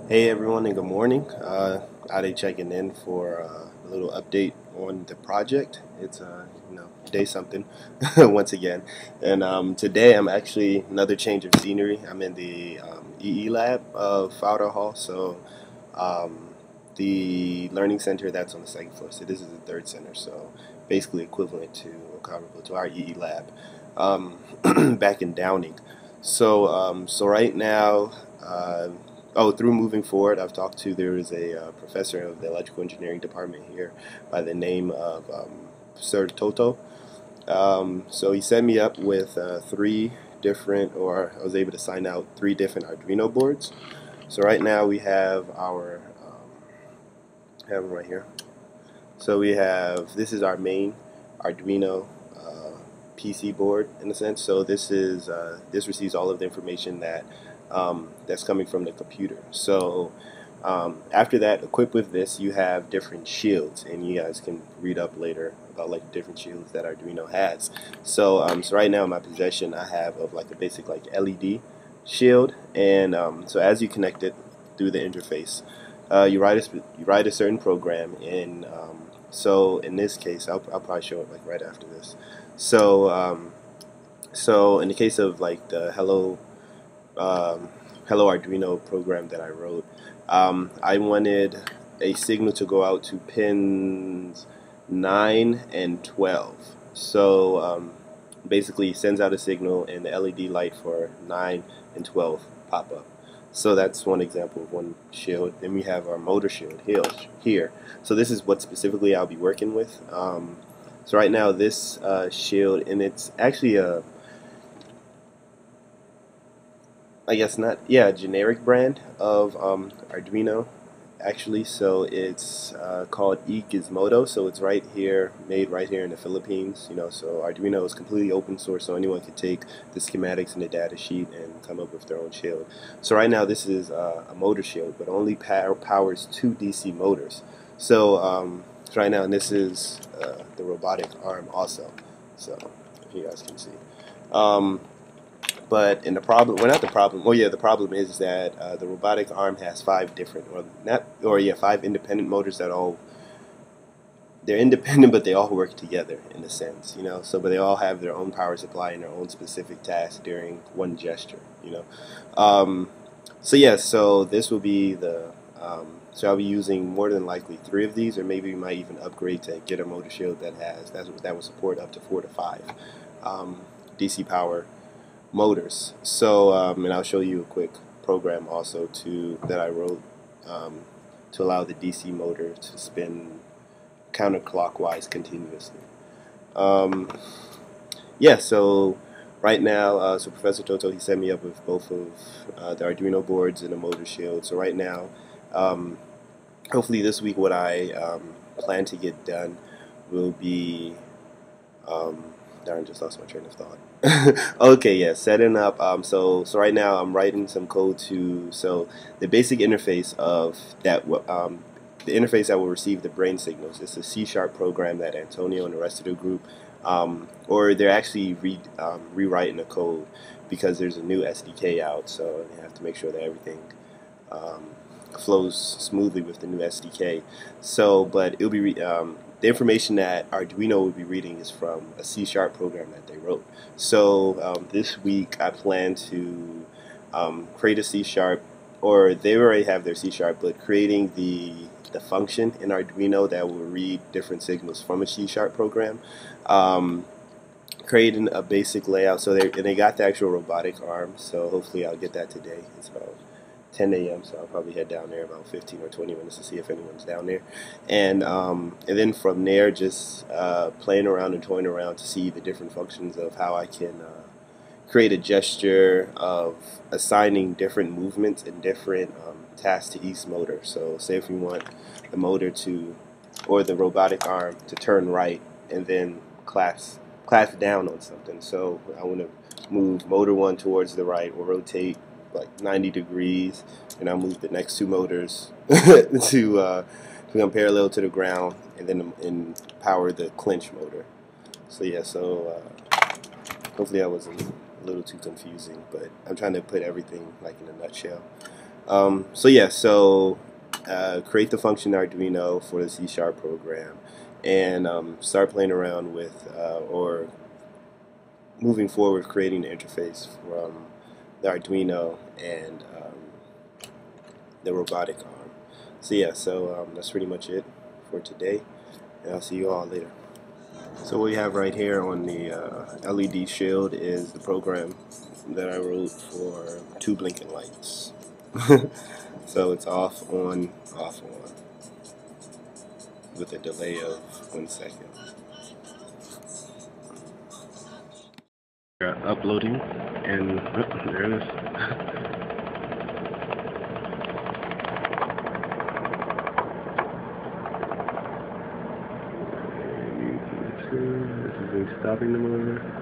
Hey everyone, and good morning. Ade checking in for a little update on the project. It's day something once again, and today I'm actually another change of scenery. I'm in the EE lab of Fowler Hall, so um, the learning center that's on the second floor. So this is the third center, so basically equivalent to or comparable to our EE lab back in Downing. So right now. Through moving forward, I've talked to there is a professor of the electrical engineering department here by the name of Sir Toto. So he set me up with three different, or I was able to sign out three different Arduino boards. So right now we have our, have them right here. So we have, this is our main Arduino PC board in a sense. So this receives all of the information that's coming from the computer. So after that, equipped with this, you have different shields, and you guys can read up later about like different shields that Arduino has. So right now in my possession, I have of like a basic like LED shield, and so as you connect it through the interface, you write a certain program in. So in this case, I'll probably show it like right after this. So so in the case of like the um, Hello Arduino program that I wrote, I wanted a signal to go out to pins 9 and 12. So basically, it sends out a signal, and the LED light for 9 and 12 pop up. So that's one example of one shield. Then we have our motor shield here. So this is what specifically I'll be working with. So right now, this shield, and it's actually a I guess not. Yeah, generic brand of Arduino, actually. So it's called eGizmodo. So it's right here, made right here in the Philippines. So Arduino is completely open source, so anyone can take the schematics and the data sheet and come up with their own shield. So right now, this is a motor shield, but only powers two DC motors. So right now, and this is the robotic arm also. So if you guys can see. Um, but in the problem, well, not the problem. Oh yeah, the problem is that the robotic arm has five different, or not, or yeah, five independent motors that all they're independent, but they all work together in a sense, So, but they all have their own power supply and their own specific task during one gesture. Um, so yeah, so this will be the. So I'll be using more than likely three of these, or maybe we might even upgrade to get a motor shield that will support up to 4 to 5 DC power motors. And I'll show you a quick program also that I wrote um, to allow the DC motor to spin counterclockwise continuously. Um, yeah, so right now, so Professor Toto, he set me up with both of the Arduino boards and a motor shield. So right now, um, hopefully this week, what I plan to get done will be um, darn, just lost my train of thought. Okay, yeah, setting up. So right now I'm writing some code so the basic interface of the interface that will receive the brain signals. It's a C# program that Antonio and the rest of the group, or they're actually rewriting the code because there's a new SDK out, so they have to make sure that everything um, flows smoothly with the new SDK. But it'll be the information that Arduino will be reading is from a C# program that they wrote. So this week I plan to create a C#, or they already have their C#, but creating the function in Arduino that will read different signals from a C# program. Creating a basic layout, so they got the actual robotic arm, so hopefully I'll get that today. It's about 10 a.m. So I'll probably head down there about 15 or 20 minutes to see if anyone's down there, and then from there just playing around and toying around to see the different functions of how I can create a gesture of assigning different movements and different tasks to each motor. So say if we want the motor to, or the robotic arm to turn right and then clasp down on something. So I want to move motor 1 towards the right, or rotate like 90 degrees, and I'll move the next two motors to come parallel to the ground, and then power the clinch motor. So yeah, hopefully that wasn't a little too confusing, but I'm trying to put everything like in a nutshell. So yeah, so create the function Arduino for the C# program, and start playing around with or moving forward, creating the interface from the Arduino and the robotic arm. So yeah, so that's pretty much it for today, and I'll see you all later. So what we have right here on the LED shield is the program that I wrote for two blinking lights. So it's off, on, with a delay of 1 second. Uploading, and there it is. This isn't stopping the motor.